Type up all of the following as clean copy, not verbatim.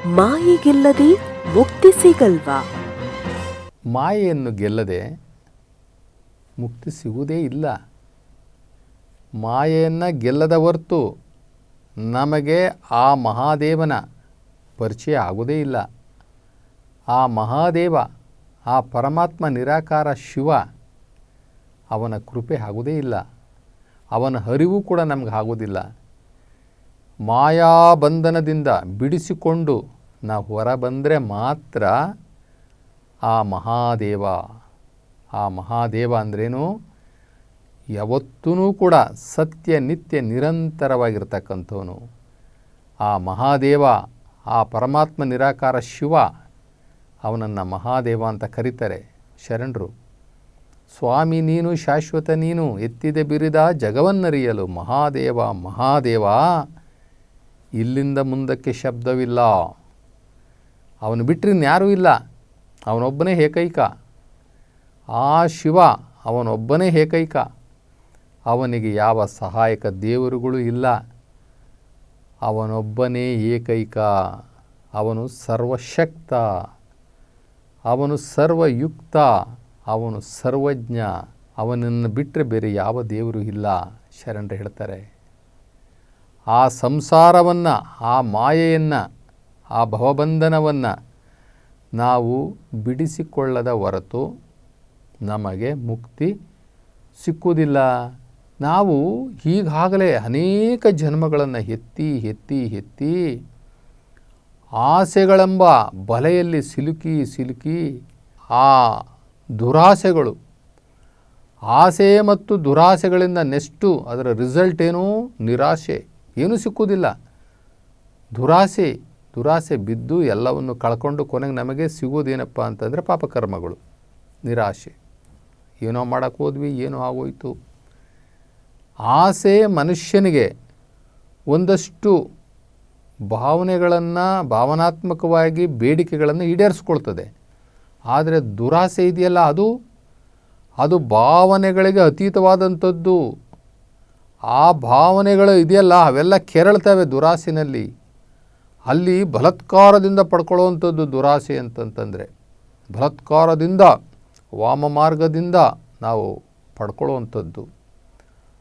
ಮಾಯೆಗೆಲ್ಲದೆ ಮುಕ್ತಿ ಸಿಗಲ್ವಾ? ಮಾಯೆಯನ್ನು ಗೆಲ್ಲದೆ ಮುಕ್ತಿ ಸಿಗುವುದೇ ಇಲ್ಲ. ಮಾಯೆಯನ್ನು ಗೆಲ್ಲದ ಹೊರತು ನಮಗೆ ಆ ಮಹಾದೇವನ ಪರಿಚಯ ಆಗೋದೇ ಇಲ್ಲ. ಆ ಮಹಾದೇವ, ಆ ಪರಮಾತ್ಮ ನಿರಾಕಾರ ಶಿವ, ಅವನ ಕೃಪೆ ಆಗೋದೇ ಇಲ್ಲ. ಅವನ ಅರಿವು ಕೂಡ ನಮಗೆ ಆಗೋದಿಲ್ಲ. ಮಾಯಾಬಂಧನದಿಂದ ಬಿಡಿಸಿಕೊಂಡು ನಾವು ಹೊರ ಬಂದರೆ ಮಾತ್ರ ಆ ಮಹಾದೇವ ಅಂದ್ರೇನು? ಯಾವತ್ತೂ ಕೂಡ ಸತ್ಯ ನಿತ್ಯ ನಿರಂತರವಾಗಿರ್ತಕ್ಕಂಥವನು. ಆ ಮಹಾದೇವ, ಆ ಪರಮಾತ್ಮ ನಿರಾಕಾರ ಶಿವ, ಅವನನ್ನು ಮಹಾದೇವ ಅಂತ ಕರೀತಾರೆ ಶರಣರು. ಸ್ವಾಮಿ ನೀನು ಶಾಶ್ವತ ನೀನು, ಎತ್ತಿದೆ ಬಿರಿದ ಜಗವನ್ನರಿಯಲು ಮಹಾದೇವ. ಇಲ್ಲಿಂದ ಮುಂದಕ್ಕೆ ಶಬ್ದವಿಲ್ಲ. ಅವನು ಬಿಟ್ಟರೆ ಇನ್ಯಾರೂ ಇಲ್ಲ. ಅವನೊಬ್ಬನೇ ಏಕೈಕ. ಆ ಶಿವ ಅವನೊಬ್ಬನೇ ಏಕೈಕ. ಅವನಿಗೆ ಯಾವ ಸಹಾಯಕ ದೇವರುಗಳು ಇಲ್ಲ. ಅವನೊಬ್ಬನೇ ಏಕೈಕ. ಅವನು ಸರ್ವಶಕ್ತ, ಅವನು ಸರ್ವಯುಕ್ತ, ಅವನು ಸರ್ವಜ್ಞ. ಅವನನ್ನು ಬಿಟ್ಟರೆ ಬೇರೆ ಯಾವ ದೇವರು ಇಲ್ಲ ಶರಣರು ಹೇಳ್ತಾರೆ. ಆ ಸಂಸಾರವನ್ನು, ಆ ಮಾಯೆಯನ್ನು, ಆ ಭವಬಂಧನವನ್ನು ನಾವು ಬಿಡಿಸಿಕೊಳ್ಳದ ಹೊರತು ನಮಗೆ ಮುಕ್ತಿ ಸಿಕ್ಕುವುದಿಲ್ಲ. ನಾವು ಈಗಾಗಲೇ ಅನೇಕ ಜನ್ಮಗಳನ್ನು ಎತ್ತಿ ಆಸೆಗಳೆಂಬ ಬಲೆಯಲ್ಲಿ ಸಿಲುಕಿ ಆ ದುರಾಸೆಗಳು, ಆಸೆ ಮತ್ತು ದುರಾಸೆಗಳಿಂದ ನೆಕ್ಸ್ಟು ಅದರ ರಿಸಲ್ಟ್ ಏನು? ನಿರಾಶೆ. ಏನೂ ಸಿಕ್ಕುವುದಿಲ್ಲ. ದುರಾಸೆ ಬಿದ್ದು ಎಲ್ಲವನ್ನು ಕಳ್ಕೊಂಡು ಕೊನೆಗೆ ನಮಗೆ ಸಿಗೋದೇನಪ್ಪ ಅಂತಂದರೆ ಪಾಪಕರ್ಮಗಳು, ನಿರಾಶೆ. ಏನೋ ಮಾಡೋಕ್ಕೆ ಹೋದ್ವಿ, ಏನೋ ಆಗೋಯ್ತು. ಆಸೆ ಮನುಷ್ಯನಿಗೆ ಒಂದಷ್ಟು ಭಾವನೆಗಳನ್ನು, ಭಾವನಾತ್ಮಕವಾಗಿ ಬೇಡಿಕೆಗಳನ್ನು ಈಡೇರಿಸ್ಕೊಳ್ತದೆ. ಆದರೆ ದುರಾಸೆ ಇದೆಯಲ್ಲ, ಅದು ಭಾವನೆಗಳಿಗೆ ಅತೀತವಾದಂಥದ್ದು. ಆ ಭಾವನೆಗಳು ಇದೆಯಲ್ಲ, ಅವೆಲ್ಲ ಕೆರಳ್ತವೆ ದುರಾಸೆನಲ್ಲಿ. ಅಲ್ಲಿ ಬಲಾತ್ಕಾರದಿಂದ ಪಡ್ಕೊಳ್ಳುವಂಥದ್ದು ದುರಾಸೆ ಅಂತಂತಂದರೆ. ಬಲಾತ್ಕಾರದಿಂದ, ವಾಮ ಮಾರ್ಗದಿಂದ ನಾವು ಪಡ್ಕೊಳ್ಳುವಂಥದ್ದು.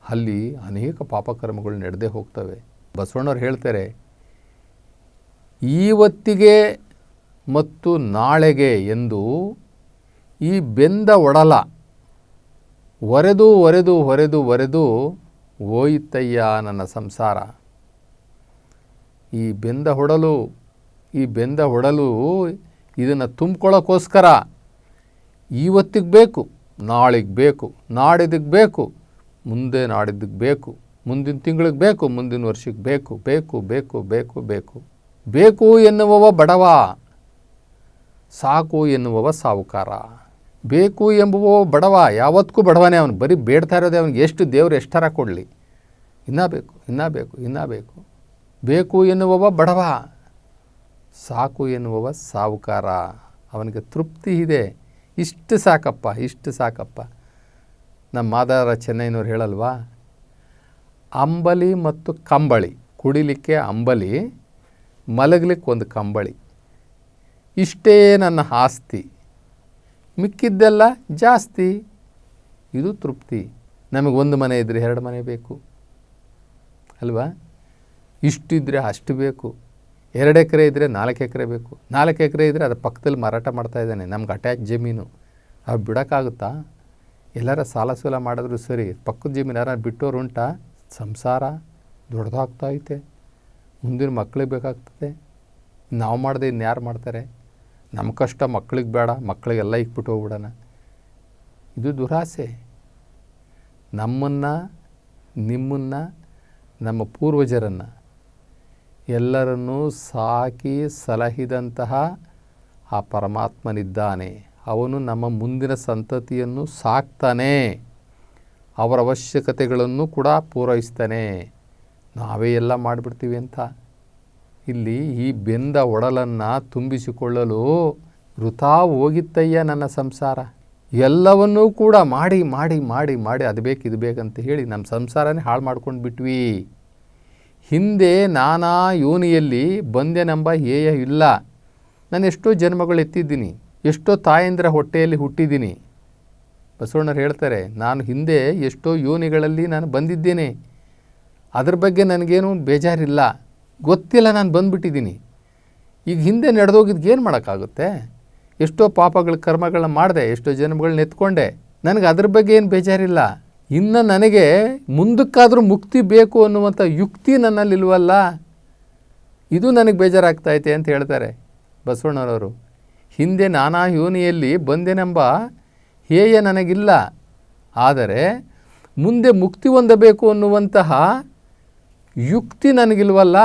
ಅಲ್ಲಿ ಅನೇಕ ಪಾಪಕರ್ಮಗಳು ನಡೆದೇ ಹೋಗ್ತವೆ. ಬಸವಣ್ಣವ್ರು ಹೇಳ್ತಾರೆ, ಇವತ್ತಿಗೆ ಮತ್ತು ನಾಳೆಗೆ ಎಂದು ಈ ಬೆಂದ ಒಡಲ ಹೊರೆದು ಹೋಯಿತಯ್ಯ ನನ್ನ ಸಂಸಾರ. ಈ ಬೆಂದ ಹೊಡಲು ಇದನ್ನು ತುಂಬ್ಕೊಳ್ಳೋಕ್ಕೋಸ್ಕರ ಇವತ್ತಿಗೆ ಬೇಕು, ನಾಳೆಗೆ ಬೇಕು, ನಾಡಿದ್ದಕ್ಕೆ ಬೇಕು, ಮುಂದೆ ನಾಡಿದ್ದಕ್ಕೆ ಬೇಕು, ಮುಂದಿನ ತಿಂಗಳಿಗೆ ಬೇಕು, ಮುಂದಿನ ವರ್ಷಕ್ಕೆ ಬೇಕು ಎನ್ನುವವ ಬಡವ, ಸಾಕು ಎನ್ನುವವ ಸಾಹುಕಾರ. ಬೇಕು ಎಂಬುವ ಬಡವ ಯಾವತ್ತಿಗೂ ಬಡವನೇ. ಅವನು ಬರೀ ಬೇಡ್ತಾ ಇರೋದೇ. ಅವನಿಗೆ ಎಷ್ಟು ದೇವರು ಎಷ್ಟರ ಕೊಡಲಿ, ಇನ್ನೂ ಬೇಕು. ಬೇಕು ಎನ್ನುವವ ಬಡವ, ಸಾಕು ಎನ್ನುವವ ಸಾಹುಕಾರ. ಅವನಿಗೆ ತೃಪ್ತಿ ಇದೆ. ಇಷ್ಟು ಸಾಕಪ್ಪ. ನಮ್ಮ ಮಾದಾರ ಚೆನ್ನೈನವ್ರು ಹೇಳಲ್ವಾ, ಅಂಬಲಿ ಮತ್ತು ಕಂಬಳಿ, ಕುಡಿಲಿಕ್ಕೆ ಅಂಬಲಿ, ಮಲಗಲಿಕ್ಕೆ ಒಂದು ಕಂಬಳಿ, ಇಷ್ಟೇ ನನ್ನ ಆಸ್ತಿ, ಮಿಕ್ಕಿದ್ದೆಲ್ಲ ಜಾಸ್ತಿ. ಇದು ತೃಪ್ತಿ. ನಮಗೆ ಒಂದು ಮನೆ ಇದ್ದರೆ 2 ಮನೆ ಬೇಕು ಅಲ್ವಾ? ಇಷ್ಟಿದ್ರೆ ಅಷ್ಟು ಬೇಕು. 2 ಎಕರೆ ಇದ್ದರೆ 4 ಎಕರೆ ಬೇಕು. 4 ಎಕರೆ ಇದ್ದರೆ ಅದರ ಪಕ್ಕದಲ್ಲಿ ಮಾರಾಟ ಮಾಡ್ತಾಯಿದ್ದಾನೆ, ನಮ್ಗೆ ಅಟ್ಯಾಚ್ ಜಮೀನು. ಅವು ಬಿಡೋಕ್ಕಾಗುತ್ತಾ? ಎಲ್ಲರ ಸಾಲ ಮಾಡಿದ್ರು ಸರಿ, ಪಕ್ಕದ ಜಮೀನು ಯಾರು ಬಿಟ್ಟೋರು ಉಂಟಾ? ಸಂಸಾರ ದೊಡ್ಡದಾಗ್ತಾಯಿತೆ, ಮುಂದಿನ ಮಕ್ಕಳಿಗೆ ಬೇಕಾಗ್ತದೆ. ನಾವು ಮಾಡದೆ ಇನ್ಯಾರು ಮಾಡ್ತಾರೆ? ನಮ್ಮ ಕಷ್ಟ ಮಕ್ಕಳಿಗೆ ಬೇಡ, ಮಕ್ಕಳಿಗೆಲ್ಲ ಇಕ್ಬಿಟ್ಟು ಹೋಗ್ಬಿಡೋಣ. ಇದು ದುರಾಸೆ. ನಿಮ್ಮನ್ನು ನಮ್ಮ ಪೂರ್ವಜರನ್ನು ಎಲ್ಲರನ್ನೂ ಸಾಕಿ ಸಲಹಿದಂತಹ ಆ ಪರಮಾತ್ಮನಿದ್ದಾನೆ. ಅವನು ನಮ್ಮ ಮುಂದಿನ ಸಂತತಿಯನ್ನು ಸಾಕ್ತಾನೆ, ಅವರ ಅವಶ್ಯಕತೆಗಳನ್ನು ಕೂಡ ಪೂರೈಸ್ತಾನೆ. ನಾವೇ ಎಲ್ಲ ಮಾಡಿಬಿಡ್ತೀವಿ ಅಂತ. ಇಲ್ಲಿ ಈ ಬೆಂದ ಒಡಲನ್ನು ತುಂಬಿಸಿಕೊಳ್ಳಲು ವೃಥಾ ಹೋಗಿತ್ತಯ್ಯ ನನ್ನ ಸಂಸಾರ. ಎಲ್ಲವನ್ನೂ ಕೂಡ ಮಾಡಿ ಅದು ಬೇಕು ಇದು ಬೇಕಂತ ಹೇಳಿ ನಮ್ಮ ಸಂಸಾರನೇ ಹಾಳು ಮಾಡ್ಕೊಂಡು ಬಿಟ್ವಿ. ಹಿಂದೆ ನಾನಾ ಯೋನಿಯಲ್ಲಿ ಬಂದೆನೆಂಬ ಹೇಯ ಇಲ್ಲ. ನಾನು ಎಷ್ಟೋ ಜನ್ಮಗಳು ಎತ್ತಿದ್ದೀನಿ, ಎಷ್ಟೋ ತಾಯಂದಿರ ಹೊಟ್ಟೆಯಲ್ಲಿ ಹುಟ್ಟಿದ್ದೀನಿ. ಬಸವಣ್ಣರು ಹೇಳ್ತಾರೆ, ನಾನು ಹಿಂದೆ ಎಷ್ಟೋ ಯೋನಿಗಳಲ್ಲಿ ನಾನು ಬಂದಿದ್ದೇನೆ, ಅದ್ರ ಬಗ್ಗೆ ನನಗೇನು ಬೇಜಾರಿಲ್ಲ, ಗೊತ್ತಿಲ್ಲ, ನಾನು ಬಂದುಬಿಟ್ಟಿದ್ದೀನಿ. ಈಗ ಹಿಂದೆ ನಡೆದೋಗಿದ್ದು ಏನು ಮಾಡೋಕ್ಕಾಗುತ್ತೆ? ಎಷ್ಟೋ ಪಾಪಗಳ ಕರ್ಮಗಳನ್ನ ಮಾಡಿದೆ, ಎಷ್ಟೋ ಜನ್ಮಗಳನ್ನ ಎತ್ಕೊಂಡೆ, ನನಗೆ ಅದ್ರ ಬಗ್ಗೆ ಏನು ಬೇಜಾರಿಲ್ಲ. ಇನ್ನು ನನಗೆ ಮುಂದಕ್ಕಾದರೂ ಮುಕ್ತಿ ಬೇಕು ಅನ್ನುವಂಥ ಯುಕ್ತಿ ನನ್ನಲ್ಲಿಲ್ವಲ್ಲ, ಇದು ನನಗೆ ಬೇಜಾರಾಗ್ತೈತೆ ಅಂತ ಹೇಳ್ತಾರೆ ಬಸವಣ್ಣನವರು. ಹಿಂದೆ ನಾನಾ ಯೋನಿಯಲ್ಲಿ ಬಂದೆನೆಂಬ ಹೇಯ ನನಗಿಲ್ಲ, ಆದರೆ ಮುಂದೆ ಮುಕ್ತಿ ಹೊಂದಬೇಕು ಅನ್ನುವಂತಹ ಯುಕ್ತಿ ನನಗಿಲ್ವಲ್ಲ.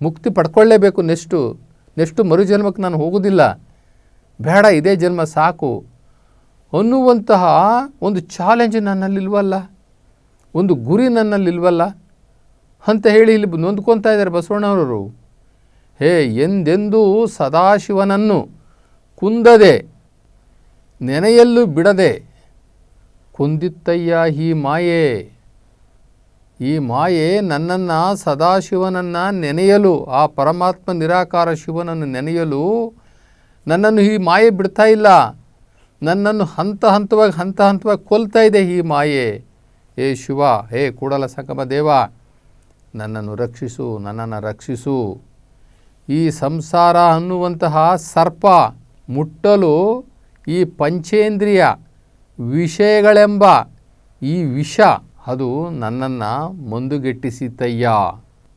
ಮುಕ್ತಿ ಪಡ್ಕೊಳ್ಳೇಬೇಕು, ನೆಕ್ಸ್ಟು ಮರುಜನ್ಮಕ್ಕೆ ನಾನು ಹೋಗೋದಿಲ್ಲ, ಬೇಡ ಇದೇ ಜನ್ಮ ಸಾಕು ಅನ್ನುವಂತಹ ಒಂದು ಚಾಲೆಂಜ್ ನನ್ನಲ್ಲಿಲ್ವಲ್ಲ, ಒಂದು ಗುರಿ ನನ್ನಲ್ಲಿಲ್ವಲ್ಲ ಅಂತ ಹೇಳಿ ಇಲ್ಲಿ ನೊಂದ್ಕೊತಾ ಇದ್ದಾರೆ ಬಸವಣ್ಣವರು. ಹೇ ಎಂದೆಂದೂ ಸದಾಶಿವನನ್ನು ಕುಂದದೆ ನೆನೆಯಲ್ಲೂ ಬಿಡದೆ ಕುಂದಿತ್ತಯ್ಯ ಈ ಮಾಯೆ ನನ್ನನ್ನು ಸದಾಶಿವನನ್ನು ನೆನೆಯಲು, ಆ ಪರಮಾತ್ಮ ನಿರಾಕಾರ ಶಿವನನ್ನು ನೆನೆಯಲು ನನ್ನನ್ನು ಈ ಮಾಯೆ ಬಿಡ್ತಾ ಇಲ್ಲ. ನನ್ನನ್ನು ಹಂತ ಹಂತವಾಗಿ ಕೊಲ್ತಾ ಇದೆ ಈ ಮಾಯೆ. ಹೇ ಶಿವ, ಹೇ ಕೂಡಲ ಸಂಗಮ ದೇವ, ನನ್ನನ್ನು ರಕ್ಷಿಸು. ಈ ಸಂಸಾರ ಅನ್ನುವಂತಹ ಸರ್ಪ ಮುಟ್ಟಲು ಈ ಪಂಚೇಂದ್ರಿಯ ವಿಷಯಗಳೆಂಬ ಈ ವಿಷ ಅದು ನನ್ನನ್ನು ಮಂದುಗೆಟ್ಟಿಸಿತಯ್ಯ.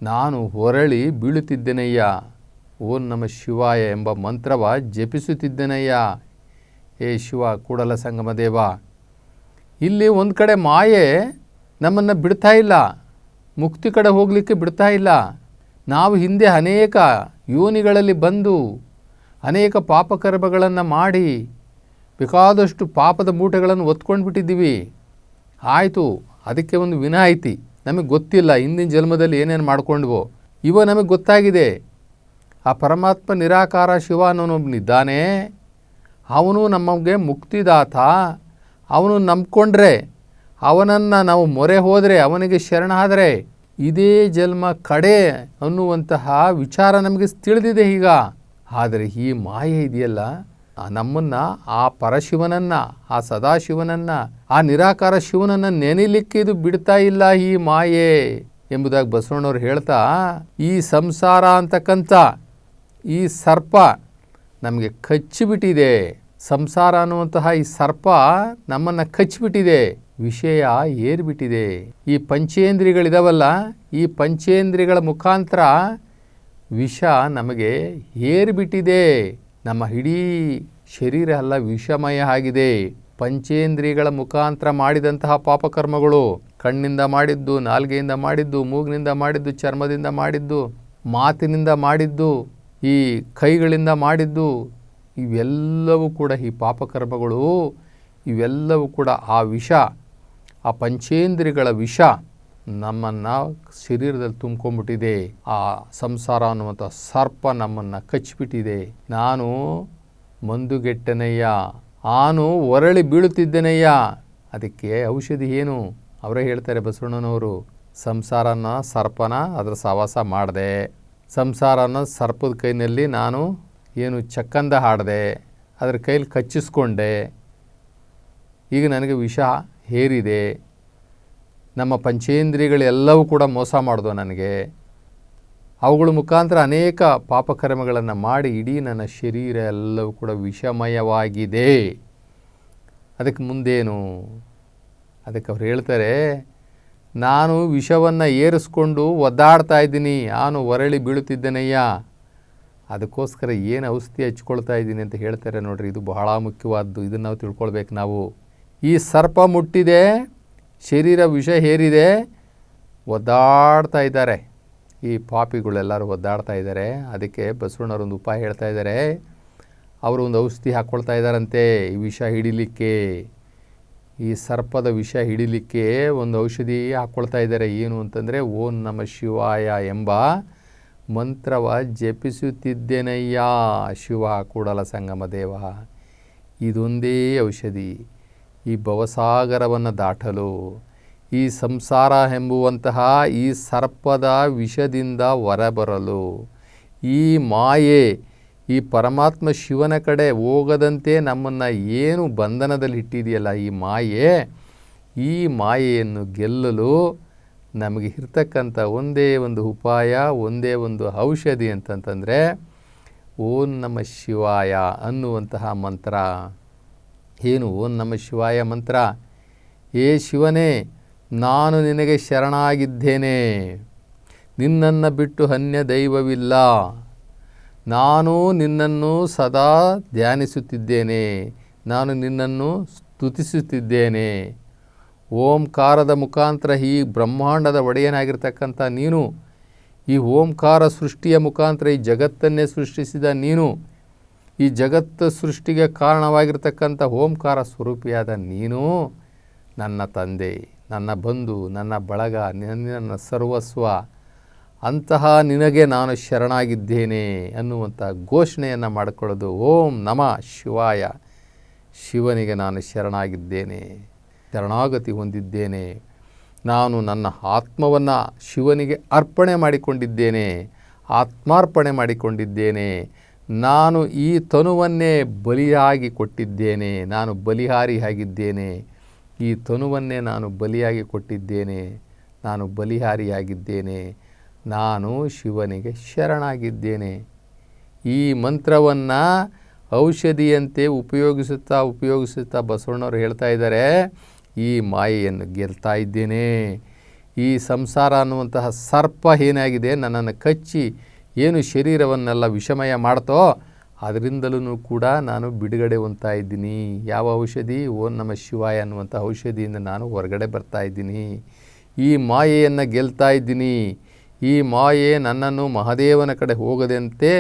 ನಾನು ಹೊರಳಿ ಬೀಳುತ್ತಿದ್ದೇನಯ್ಯ. ಓಂ ನಮಃ ಶಿವಾಯ ಎಂಬ ಮಂತ್ರವ ಜಪಿಸುತ್ತಿದ್ದೇನಯ್ಯ. ಹೇ ಶಿವ, ಕೂಡಲ ಸಂಗಮ ದೇವ. ಇಲ್ಲಿ ಒಂದು ಕಡೆ ಮಾಯೆ ನಮ್ಮನ್ನು ಬಿಡ್ತಾ ಇಲ್ಲ, ಮುಕ್ತಿ ಕಡೆ ಹೋಗಲಿಕ್ಕೆ ಬಿಡ್ತಾ ಇಲ್ಲ. ನಾವು ಹಿಂದೆ ಅನೇಕ ಯೋನಿಗಳಲ್ಲಿ ಬಂದು ಅನೇಕ ಪಾಪಕರ್ಮಗಳನ್ನು ಮಾಡಿ ಬೇಕಾದಷ್ಟು ಪಾಪದ ಮೂಟೆಗಳನ್ನು ಒತ್ಕೊಂಡು ಬಿಟ್ಟಿದ್ದೀವಿ. ಆಯಿತು, ಅದಕ್ಕೆ ಒಂದು ವಿನಾಯಿತಿ. ನಮಗೆ ಗೊತ್ತಿಲ್ಲ ಹಿಂದಿನ ಜನ್ಮದಲ್ಲಿ ಏನೇನು ಮಾಡ್ಕೊಂಡ್ವೋ. ಇವ ನಮಗೆ ಗೊತ್ತಾಗಿದೆ, ಆ ಪರಮಾತ್ಮ ನಿರಾಕಾರ ಶಿವ ಅನ್ನೋನೊಬ್ಬನಿದ್ದಾನೆ, ಅವನು ನಮಗೆ ಮುಕ್ತಿದಾತ. ಅವನು ನಂಬ್ಕೊಂಡ್ರೆ, ಅವನನ್ನು ನಾವು ಮೊರೆ ಹೋದರೆ, ಅವನಿಗೆ ಶರಣಾದರೆ ಇದೇ ಜನ್ಮ ಕಡೆ ಅನ್ನುವಂತಹ ವಿಚಾರ ನಮಗೆ ತಿಳಿದಿದೆ ಈಗ. ಆದರೆ ಈ ಮಾಯೆ ಇದೆಯಲ್ಲ, ನಮ್ಮನ್ನು ಆ ಪರಶಿವನನ್ನು, ಆ ಸದಾಶಿವನನ್ನು, ಆ ನಿರಾಕಾರ ಶಿವನನ್ನು ನೆನೆಯಲಿಕ್ಕೆ ಇದು ಬಿಡ್ತಾ ಇಲ್ಲ ಈ ಮಾಯೆ ಎಂಬುದಾಗಿ ಬಸವಣ್ಣವ್ರು ಹೇಳ್ತಾ, ಈ ಸಂಸಾರ ಅಂತಕ್ಕಂಥ ಈ ಸರ್ಪ ನಮಗೆ ಕಚ್ಚಿಬಿಟ್ಟಿದೆ. ಸಂಸಾರ ಅನ್ನುವಂತಹ ಈ ಸರ್ಪ ನಮ್ಮನ್ನು ಕಚ್ಚಿಬಿಟ್ಟಿದೆ, ವಿಷಯ ಏರಿಬಿಟ್ಟಿದೆ. ಈ ಪಂಚೇಂದ್ರಿಯಗಳಿದಾವಲ್ಲ, ಈ ಪಂಚೇಂದ್ರಿಯಗಳ ಮುಖಾಂತರ ವಿಷ ನಮಗೆ ಏರಿಬಿಟ್ಟಿದೆ. ನಮ್ಮ ಇಡೀ ಶರೀರ ಎಲ್ಲ ವಿಷಮಯ ಆಗಿದೆ. ಪಂಚೇಂದ್ರಿಯಗಳ ಮುಖಾಂತರ ಮಾಡಿದಂತಹ ಪಾಪಕರ್ಮಗಳು, ಕಣ್ಣಿಂದ ಮಾಡಿದ್ದು, ನಾಲ್ಗೆಯಿಂದ ಮಾಡಿದ್ದು, ಮೂಗಿನಿಂದ ಮಾಡಿದ್ದು, ಚರ್ಮದಿಂದ ಮಾಡಿದ್ದು, ಮಾತಿನಿಂದ ಮಾಡಿದ್ದು, ಈ ಕೈಗಳಿಂದ ಮಾಡಿದ್ದು, ಇವೆಲ್ಲವೂ ಕೂಡ ಈ ಪಾಪಕರ್ಮಗಳು, ಇವೆಲ್ಲವೂ ಕೂಡ ಆ ವಿಷ, ಆ ಪಂಚೇಂದ್ರಿಯಗಳ ವಿಷ ನಮ್ಮನ್ನು ಶರೀರದಲ್ಲಿ ತುಂಬ್ಕೊಂಡ್ಬಿಟ್ಟಿದೆ. ಆ ಸಂಸಾರ ಅನ್ನುವಂಥ ಸರ್ಪ ನಮ್ಮನ್ನು ಕಚ್ಚಿಬಿಟ್ಟಿದೆ. ನಾನು ಮಂದುಗೆಟ್ಟೆನಯ್ಯ, ಆನು ಹೊರಳಿ ಬೀಳುತ್ತಿದ್ದೇನಯ್ಯ. ಅದಕ್ಕೆ ಔಷಧಿ ಏನು? ಅವರೇ ಹೇಳ್ತಾರೆ ಬಸವಣ್ಣನವರು, ಸಂಸಾರನ ಸರ್ಪನ ಅದರ ಸಹವಾಸ ಮಾಡಿದೆ, ಸಂಸಾರನ ಸರ್ಪದ ಕೈನಲ್ಲಿ ನಾನು ಏನು ಚಕ್ಕಂದ ಹಾಡಿದೆ, ಅದರ ಕೈಲಿ ಕಚ್ಚಿಸ್ಕೊಂಡೆ, ಈಗ ನನಗೆ ವಿಷ ಹೇರಿದೆ. ನಮ್ಮ ಪಂಚೇಂದ್ರಿಯಗಳೆಲ್ಲವೂ ಕೂಡ ಮೋಸ ಮಾಡಿದವು ನನಗೆ. ಅವುಗಳ ಮುಖಾಂತರ ಅನೇಕ ಪಾಪಕರ್ಮಗಳನ್ನು ಮಾಡಿ ಇಡೀ ನನ್ನ ಶರೀರ ಎಲ್ಲವೂ ಕೂಡ ವಿಷಮಯವಾಗಿದೆ. ಅದಕ್ಕೆ ಮುಂದೇನು? ಅದಕ್ಕೆ ಅವ್ರು ಹೇಳ್ತಾರೆ, ನಾನು ವಿಷವನ್ನು ಏರಿಸ್ಕೊಂಡು ಒದ್ದಾಡ್ತಾ ಇದ್ದೀನಿ, ನಾನು ಹೊರಳಿ ಬೀಳುತ್ತಿದ್ದೇನಯ್ಯ. ಅದಕ್ಕೋಸ್ಕರ ಏನು ಔಷಧಿ ಹಚ್ಕೊಳ್ತಾ ಇದ್ದೀನಿ ಅಂತ ಹೇಳ್ತಾರೆ ನೋಡ್ರಿ. ಇದು ಬಹಳ ಮುಖ್ಯವಾದ್ದು, ಇದನ್ನು ನಾವು ತಿಳ್ಕೊಳ್ಬೇಕು ನಾವು. ಈ ಸರ್ಪ ಮುಟ್ಟಿದೆ, ಶರೀರ ವಿಷ ಹೇರಿದೆ, ಒದ್ದಾಡ್ತಾ ಇದ್ದಾರೆ ಈ ಪಾಪಿಗಳೆಲ್ಲರೂ, ಒದ್ದಾಡ್ತಾ ಇದ್ದಾರೆ. ಅದಕ್ಕೆ ಬಸವಣ್ಣವರೊಂದು ಉಪಾಯ ಹೇಳ್ತಾ ಇದ್ದಾರೆ. ಅವರು ಒಂದು ಔಷಧಿ ಹಾಕ್ಕೊಳ್ತಾ ಇದ್ದಾರಂತೆ ಈ ವಿಷ ಹಿಡಿಲಿಕ್ಕೆ. ಈ ಸರ್ಪದ ವಿಷ ಹಿಡಿಲಿಕ್ಕೆ ಒಂದು ಔಷಧಿ ಹಾಕ್ಕೊಳ್ತಾ ಇದ್ದಾರೆ. ಏನು ಅಂತಂದರೆ, ಓಂ ನಮಃ ಶಿವಾಯ ಎಂಬ ಮಂತ್ರವ ಜಪಿಸುತ್ತಿದ್ದೇನಯ್ಯ ಶಿವ ಕೂಡಲ ಸಂಗಮ ದೇವ. ಇದೊಂದೇ ಔಷಧಿ ಈ ಭವಸಾಗರವನ್ನು ದಾಟಲು, ಈ ಸಂಸಾರ ಎಂಬುವಂತಹ ಈ ಸರ್ಪದ ವಿಷದಿಂದ ಹೊರಬರಲು, ಈ ಮಾಯೆ ಈ ಪರಮಾತ್ಮ ಶಿವನ ಕಡೆ ಹೋಗದಂತೆ ನಮ್ಮನ್ನು ಏನು ಬಂಧನದಲ್ಲಿ ಇಟ್ಟಿದೆಯಲ್ಲ ಈ ಮಾಯೆಯನ್ನು ಗೆಲ್ಲಲು ನಮಗೆ ಇರ್ತಕ್ಕಂಥ ಒಂದೇ ಒಂದು ಉಪಾಯ, ಒಂದೇ ಒಂದು ಔಷಧಿ ಅಂತಂತಂದರೆ ಓಂ ನಮಃ ಶಿವಾಯ ಅನ್ನುವಂತಹ ಮಂತ್ರ. ಏನು ಓಂ ನಮಃ ಶಿವಾಯ ಮಂತ್ರ? ಏ ಶಿವನೇ, ನಾನು ನಿನಗೆ ಶರಣಾಗಿದ್ದೇನೆ, ನಿನ್ನನ್ನು ಬಿಟ್ಟು ಅನ್ಯ ದೈವವಿಲ್ಲ, ನಾನು ನಿನ್ನನ್ನು ಸದಾ ಧ್ಯಾನಿಸುತ್ತಿದ್ದೇನೆ, ನಾನು ನಿನ್ನನ್ನು ಸ್ತುತಿಸುತ್ತಿದ್ದೇನೆ. ಓಂಕಾರದ ಮುಖಾಂತರ ಈ ಬ್ರಹ್ಮಾಂಡದ ಒಡೆಯನಾಗಿರ್ತಕ್ಕಂಥ ನೀನು, ಈ ಓಂಕಾರ ಸೃಷ್ಟಿಯ ಮುಖಾಂತರ ಈ ಜಗತ್ತನ್ನೇ ಸೃಷ್ಟಿಸಿದ ನೀನು, ಈ ಜಗತ್ತು ಸೃಷ್ಟಿಗೆ ಕಾರಣವಾಗಿರ್ತಕ್ಕಂಥ ಓಂಕಾರ ಸ್ವರೂಪಿಯಾದ ನೀನು ನನ್ನ ತಂದೆ, ನನ್ನ ಬಂಧು, ನನ್ನ ಬಳಗ, ನನ್ನ ಸರ್ವಸ್ವ, ಅಂತಹ ನಿನಗೆ ನಾನು ಶರಣಾಗಿದ್ದೇನೆ ಅನ್ನುವಂಥ ಘೋಷಣೆಯನ್ನು ಮಾಡಿಕೊಳ್ಳೋದು ಓಂ ನಮಃ ಶಿವಾಯ. ಶಿವನಿಗೆ ನಾನು ಶರಣಾಗಿದ್ದೇನೆ, ಶರಣಾಗತಿ ಹೊಂದಿದ್ದೇನೆ, ನಾನು ನನ್ನ ಆತ್ಮವನ್ನು ಶಿವನಿಗೆ ಅರ್ಪಣೆ ಮಾಡಿಕೊಂಡಿದ್ದೇನೆ, ಆತ್ಮಾರ್ಪಣೆ ಮಾಡಿಕೊಂಡಿದ್ದೇನೆ, ನಾನು ಈ ತನುವನ್ನೇ ಬಲಿಯಾಗಿ ಕೊಟ್ಟಿದ್ದೇನೆ, ನಾನು ಬಲಿಹಾರಿಯಾಗಿದ್ದೇನೆ, ಈ ತನುವನ್ನೇ ನಾನು ಬಲಿಯಾಗಿ ಕೊಟ್ಟಿದ್ದೇನೆ, ನಾನು ಬಲಿಹಾರಿಯಾಗಿದ್ದೇನೆ, ನಾನು ಶಿವನಿಗೆ ಶರಣಾಗಿದ್ದೇನೆ. ಈ ಮಂತ್ರವನ್ನು ಔಷಧಿಯಂತೆ ಉಪಯೋಗಿಸುತ್ತಾ ಬಸವಣ್ಣವರು ಹೇಳ್ತಾ ಇದ್ದಾರೆ, ಈ ಮಾಯೆಯನ್ನು ಗೆಲ್ತಾ ಇದ್ದೇನೆ. ಈ ಸಂಸಾರ ಅನ್ನುವಂತಹ ಸರ್ಪ ಏನಾಗಿದೆ ನನ್ನನ್ನು ಕಚ್ಚಿ ಏನು ಶರೀರವನ್ನೆಲ್ಲ ವಿಷಮಯ ಮಾಡ್ತೋ ಅದರಿಂದಲೂ ಕೂಡ ನಾನು ಬಿಡುಗಡೆ ಹೊಂದ್ತಾ ಇದ್ದೀನಿ. ಯಾವ ಔಷಧಿ? ಓಂ ನಮಃ ಶಿವಾಯ ಅನ್ನುವಂಥ ಔಷಧಿಯಿಂದ ನಾನು ಹೊರಗಡೆ ಬರ್ತಾ ಇದ್ದೀನಿ. ಈ ಮಾಯೆಯನ್ನು ಗೆಲ್ತಾ ಇದ್ದೀನಿ. ಈ ಮಾಯೆ ನನ್ನನ್ನು ಮಹಾದೇವನ ಕಡೆ ಹೋಗದಂತೆ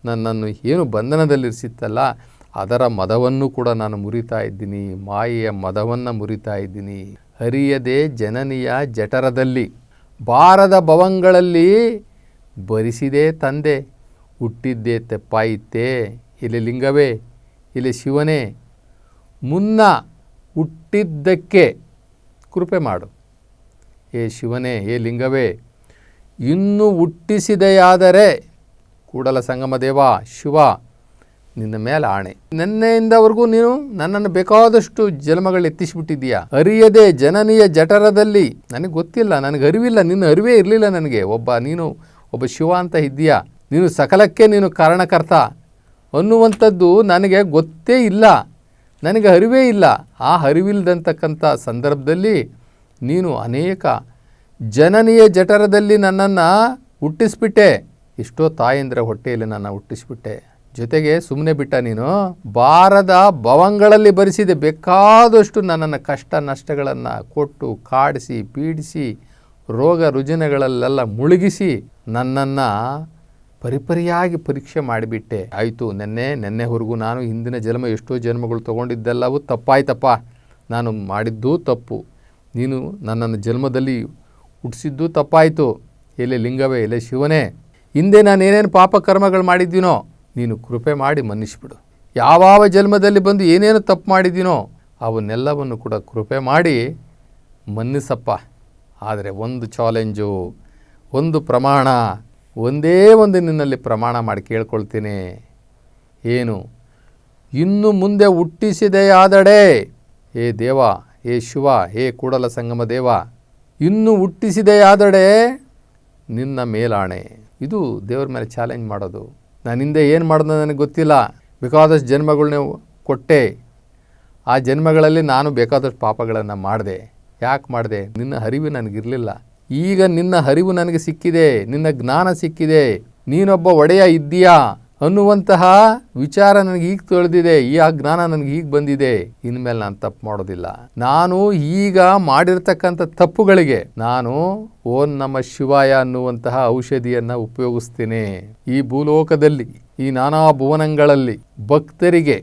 ನನ್ನನ್ನು ಏನು ಬಂಧನದಲ್ಲಿರಿಸಿತ್ತಲ್ಲ ಅದರ ಮದವನ್ನು ಕೂಡ ನಾನು ಮುರಿತಾ ಇದ್ದೀನಿ. ಮಾಯೆಯ ಮದವನ್ನು ಮುರಿತಾ ಇದ್ದೀನಿ. ಅರಿಯದೆ ಜನನಿಯ ಜಠರದಲ್ಲಿ ಬಾರದ ಭವಂಗಳಲ್ಲಿ ಬರಿಸಿದೆ ತಂದೆ, ಹುಟ್ಟಿದ್ದೇ ತೆಪ್ಪಾಯಿತೆ. ಇಲ್ಲಿ ಲಿಂಗವೇ, ಇಲ್ಲಿ ಶಿವನೇ, ಮುನ್ನ ಹುಟ್ಟಿದ್ದಕ್ಕೆ ಕೃಪೆ ಮಾಡು. ಏ ಶಿವನೇ, ಏ ಲಿಂಗವೇ, ಇನ್ನು ಹುಟ್ಟಿಸಿದೆಯಾದರೆ ಕೂಡಲ ಸಂಗಮ ದೇವ ಶಿವ ನಿನ್ನ ಮೇಲೆ ಆಣೆ, ನಿನ್ನೆಯಿಂದವರೆಗೂ ನೀನು ನನ್ನನ್ನು ಬೇಕಾದಷ್ಟು ಜನ್ಮಗಳು ಎತ್ತಿಸಿಬಿಟ್ಟಿದ್ದೀಯಾ. ಅರಿಯದೆ ಜನನಿಯ ಜಠರದಲ್ಲಿ, ನನಗೆ ಗೊತ್ತಿಲ್ಲ, ನನಗೆ ಅರಿವಿಲ್ಲ, ನಿನ್ನ ಅರಿವೇ ಇರಲಿಲ್ಲ ನನಗೆ. ನೀನು ಒಬ್ಬ ಶಿವ ಅಂತ ಇದ್ದೀಯಾ, ನೀನು ಸಕಲಕ್ಕೆ ನೀನು ಕಾರಣಕರ್ತ ಅನ್ನುವಂಥದ್ದು ನನಗೆ ಗೊತ್ತೇ ಇಲ್ಲ, ನನಗೆ ಅರಿವೇ ಇಲ್ಲ. ಆ ಅರಿವಿಲ್ಲದಂತಕ್ಕಂಥ ಸಂದರ್ಭದಲ್ಲಿ ನೀನು ಅನೇಕ ಜನನಿಯ ಜಠರದಲ್ಲಿ ನನ್ನನ್ನು ಹುಟ್ಟಿಸ್ಬಿಟ್ಟೆ. ಎಷ್ಟೋ ತಾಯಂದಿರ ಹೊಟ್ಟೆಯಲ್ಲಿ ನನ್ನ ಹುಟ್ಟಿಸ್ಬಿಟ್ಟೆ. ಜೊತೆಗೆ ಸುಮ್ಮನೆ ಬಿಟ್ಟ ನೀನು, ಬಾರದ ಭವಂಗಳಲ್ಲಿ ಭರಿಸಿದೆ. ಬೇಕಾದಷ್ಟು ನನ್ನನ್ನು ಕಷ್ಟ ನಷ್ಟಗಳನ್ನು ಕೊಟ್ಟು ಕಾಡಿಸಿ ಪೀಡಿಸಿ ರೋಗ ರುಜಿನಗಳಲ್ಲೆಲ್ಲ ಮುಳುಗಿಸಿ ನನ್ನನ್ನು ಪರಿಪರಿಯಾಗಿ ಪರೀಕ್ಷೆ ಮಾಡಿಬಿಟ್ಟೆ. ಆಯಿತು, ನೆನ್ನೆವರೆಗೂ ನಾನು ಹಿಂದಿನ ಜನ್ಮ ಎಷ್ಟೋ ಜನ್ಮಗಳು ತೊಗೊಂಡಿದ್ದೆಲ್ಲವೂ ತಪ್ಪಾಯ್ತಪ್ಪ, ನಾನು ಮಾಡಿದ್ದೂ ತಪ್ಪು, ನೀನು ನನ್ನನ್ನು ಜನ್ಮದಲ್ಲಿ ಹುಟ್ಟಿಸಿದ್ದು ತಪ್ಪಾಯಿತು. ಎಲೆ ಲಿಂಗವೇ, ಎಲೆ ಶಿವನೇ, ಹಿಂದೆ ನಾನು ಏನೇನು ಪಾಪ ಕರ್ಮಗಳು ಮಾಡಿದ್ದೀನೋ ನೀನು ಕೃಪೆ ಮಾಡಿ ಮನ್ನಿಸ್ಬಿಡು. ಯಾವಾವ ಜನ್ಮದಲ್ಲಿ ಬಂದು ಏನೇನು ತಪ್ಪು ಮಾಡಿದ್ದೀನೋ ಅವನ್ನೆಲ್ಲವನ್ನು ಕೂಡ ಕೃಪೆ ಮಾಡಿ ಮನ್ನಿಸಪ್ಪ. ಆದರೆ ಒಂದು ಚಾಲೆಂಜು, ಒಂದು ಪ್ರಮಾಣ, ಒಂದೇ ಒಂದು ನಿನ್ನಲ್ಲಿ ಪ್ರಮಾಣ ಮಾಡಿ ಕೇಳ್ಕೊಳ್ತೀನಿ. ಏನು? ಇನ್ನು ಮುಂದೆ ಹುಟ್ಟಿಸಿದೆಯಾದಡೆ, ಏ ದೇವ, ಏ ಶಿವ, ಏ ಕೂಡಲ ಸಂಗಮ ದೇವ, ಇನ್ನು ಹುಟ್ಟಿಸಿದೆಯಾದಡೆ ನಿನ್ನ ಮೇಲಾಣೆ. ಇದು ದೇವ್ರ ಮೇಲೆ ಚಾಲೆಂಜ್ ಮಾಡೋದು. ನಾನು ಹಿಂದೆ ಏನು ಮಾಡೋದು ನನಗೆ ಗೊತ್ತಿಲ್ಲ, ಬೇಕಾದಷ್ಟು ಜನ್ಮಗಳನ್ನ ಕೊಟ್ಟೆ. ಆ ಜನ್ಮಗಳಲ್ಲಿ ನಾನು ಬೇಕಾದಷ್ಟು ಪಾಪಗಳನ್ನು ಮಾಡಿದೆ. ಯಾಕೆ ಮಾಡಿದೆ? ನಿನ್ನ ಅರಿವು ನನಗಿರಲಿಲ್ಲ. ಈಗ ನಿನ್ನ ಅರಿವು ನನಗೆ ಸಿಕ್ಕಿದೆ, ನಿನ್ನ ಜ್ಞಾನ ಸಿಕ್ಕಿದೆ, ನೀನೊಬ್ಬ ಒಡೆಯ ಇದ್ದೀಯಾ ಅನ್ನುವಂತಹ ವಿಚಾರ ನನಗೆ ಈಗ ತಿಳಿದಿದೆ. ಈ ಆ ಜ್ಞಾನ ನನಗೆ ಈಗ ಬಂದಿದೆ. ಇನ್ಮೇಲೆ ನಾನು ತಪ್ಪು ಮಾಡೋದಿಲ್ಲ. ನಾನು ಈಗ ಮಾಡಿರ್ತಕ್ಕಂಥ ತಪ್ಪುಗಳಿಗೆ ನಾನು ಓಂ ನಮಃ ಶಿವಾಯ ಅನ್ನುವಂತಹ ಔಷಧಿಯನ್ನು ಉಪಯೋಗಿಸ್ತೀನಿ. ಈ ಭೂಲೋಕದಲ್ಲಿ ಈ ನಾನಾ ಭುವನಗಳಲ್ಲಿ ಭಕ್ತರಿಗೆ,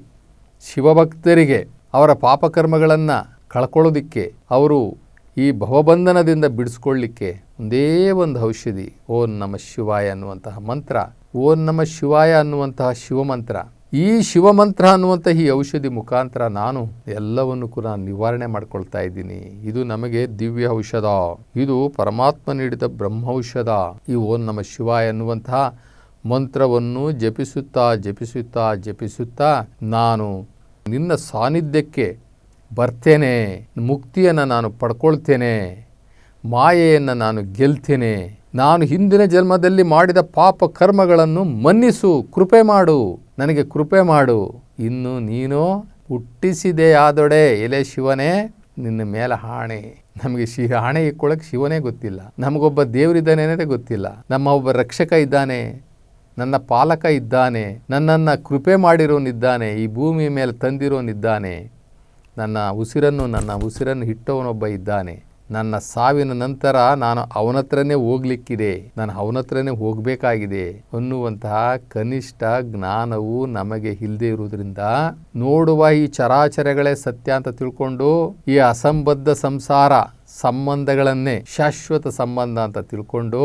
ಶಿವಭಕ್ತರಿಗೆ ಅವರ ಪಾಪಕರ್ಮಗಳನ್ನು ಕಳ್ಕೊಳ್ಳೋದಿಕ್ಕೆ, ಅವರು ಈ ಭವಬಂಧನದಿಂದ ಬಿಡಿಸ್ಕೊಳ್ಳಿಕ್ಕೆ ಒಂದೇ ಒಂದು ಔಷಧಿ ಓಂ ನಮಃ ಶಿವಾಯ ಅನ್ನುವಂತಹ ಮಂತ್ರ. ಓಂ ನಮಃ ಶಿವಾಯ ಅನ್ನುವಂತಹ ಶಿವಮಂತ್ರ ಈ ಶಿವಮಂತ್ರ ಅನ್ನುವಂಥ ಈ ಔಷಧಿ ಮುಖಾಂತರ ನಾನು ಎಲ್ಲವನ್ನು ಕೂಡ ನಿವಾರಣೆ ಮಾಡ್ಕೊಳ್ತಾ ಇದ್ದೀನಿ. ಇದು ನಮಗೆ ದಿವ್ಯ ಔಷಧ, ಇದು ಪರಮಾತ್ಮ ನೀಡಿದ ಬ್ರಹ್ಮೌಷಧ. ಈ ಓಂ ನಮಃ ಶಿವಾಯ ಎನ್ನುವಂತಹ ಮಂತ್ರವನ್ನು ಜಪಿಸುತ್ತಾ ಜಪಿಸುತ್ತಾ ಜಪಿಸುತ್ತಾ ನಾನು ನಿನ್ನ ಸಾನ್ನಿಧ್ಯಕ್ಕೆ ಬರ್ತೇನೆ, ಮುಕ್ತಿಯನ್ನು ನಾನು ಪಡ್ಕೊಳ್ತೇನೆ, ಮಾಯೆಯನ್ನು ನಾನು ಗೆಲ್ತೇನೆ, ನಾನು ಹಿಂದಿನ ಜನ್ಮದಲ್ಲಿ ಮಾಡಿದ ಪಾಪ ಕರ್ಮಗಳನ್ನು ಮನ್ನಿಸು, ಕೃಪೆ ಮಾಡು, ನನಗೆ ಕೃಪೆ ಮಾಡು. ಇನ್ನು ನೀನು ಹುಟ್ಟಿಸಿದೆಯಾದೊಡೆ ಎಲೆ ಶಿವನೇ, ನಿನ್ನ ಮೇಲೆ ಹಾಣೆ. ನಮಗೆ ಹಾಣೆ ಇಕ್ಕೊಳ್ಳೋಕೆ ಶಿವನೇ ಗೊತ್ತಿಲ್ಲ, ನಮಗೊಬ್ಬ ದೇವರಿದ್ದಾನೆ ಅನ್ನೋದೇ ಗೊತ್ತಿಲ್ಲ. ನಮ್ಮ ಒಬ್ಬ ರಕ್ಷಕ ಇದ್ದಾನೆ, ನನ್ನ ಪಾಲಕ ಇದ್ದಾನೆ, ನನ್ನನ್ನು ಕೃಪೆ ಮಾಡಿರೋನಿದ್ದಾನೆ, ಈ ಭೂಮಿ ಮೇಲೆ ತಂದಿರೋನಿದ್ದಾನೆ, ನನ್ನ ಉಸಿರನ್ನು ಇಟ್ಟವನೊಬ್ಬ ಇದ್ದಾನೆ. ನನ್ನ ಸಾವಿನ ನಂತರ ನಾನು ಅವನತ್ರನೇ ಹೋಗ್ಲಿಕ್ಕಿದೆ, ನಾನು ಅವನತ್ರನೇ ಹೋಗಬೇಕಾಗಿದೆ ಅನ್ನುವಂತಹ ಕನಿಷ್ಠ ಜ್ಞಾನವು ನಮಗೆ ಇಲ್ಲದೆ ಇರುವುದರಿಂದ ನೋಡುವ ಈ ಚರಾಚರಗಳೇ ಸತ್ಯ ಅಂತ ತಿಳ್ಕೊಂಡು ಈ ಅಸಂಬದ್ಧ ಸಂಸಾರ ಸಂಬಂಧಗಳನ್ನೇ ಶಾಶ್ವತ ಸಂಬಂಧ ಅಂತ ತಿಳ್ಕೊಂಡು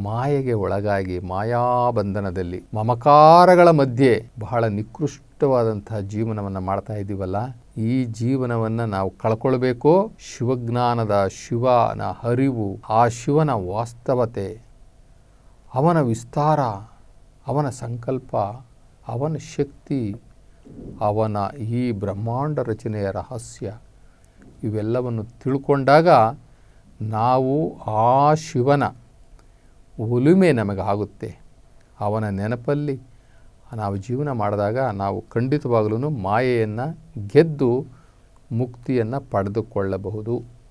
ಮಾಯೆಗೆ ಒಳಗಾಗಿ ಮಾಯಾಬಂಧನದಲ್ಲಿ ಮಮಕಾರಗಳ ಮಧ್ಯೆ ಬಹಳ ನಿಕೃಷ್ಟವಾದಂತಹ ಜೀವನವನ್ನು ಮಾಡ್ತಾ ಇದ್ದೀವಲ್ಲ, ಈ ಜೀವನವನ್ನು ನಾವು ಕಳ್ಕೊಳ್ಬೇಕು. ಶಿವಜ್ಞಾನದ ಶಿವನ ಅರಿವು, ಆ ಶಿವನ ವಾಸ್ತವತೆ, ಅವನ ವಿಸ್ತಾರ, ಅವನ ಸಂಕಲ್ಪ, ಅವನ ಶಕ್ತಿ, ಅವನ ಈ ಬ್ರಹ್ಮಾಂಡ ರಚನೆಯ ರಹಸ್ಯ ಇವೆಲ್ಲವನ್ನು ತಿಳ್ಕೊಂಡಾಗ ನಾವು ಆ ಶಿವನ ಒಲುಮೆ ನಮಗಾಗುತ್ತೆ. ಅವನ ನೆನಪಲ್ಲಿ ನಾವು ಜೀವನ ಮಾಡಿದಾಗ ನಾವು ಖಂಡಿತವಾಗಲೂ ಮಾಯೆಯನ್ನು ಗೆದ್ದು ಮುಕ್ತಿಯನ್ನು ಪಡೆದುಕೊಳ್ಳಬಹುದು.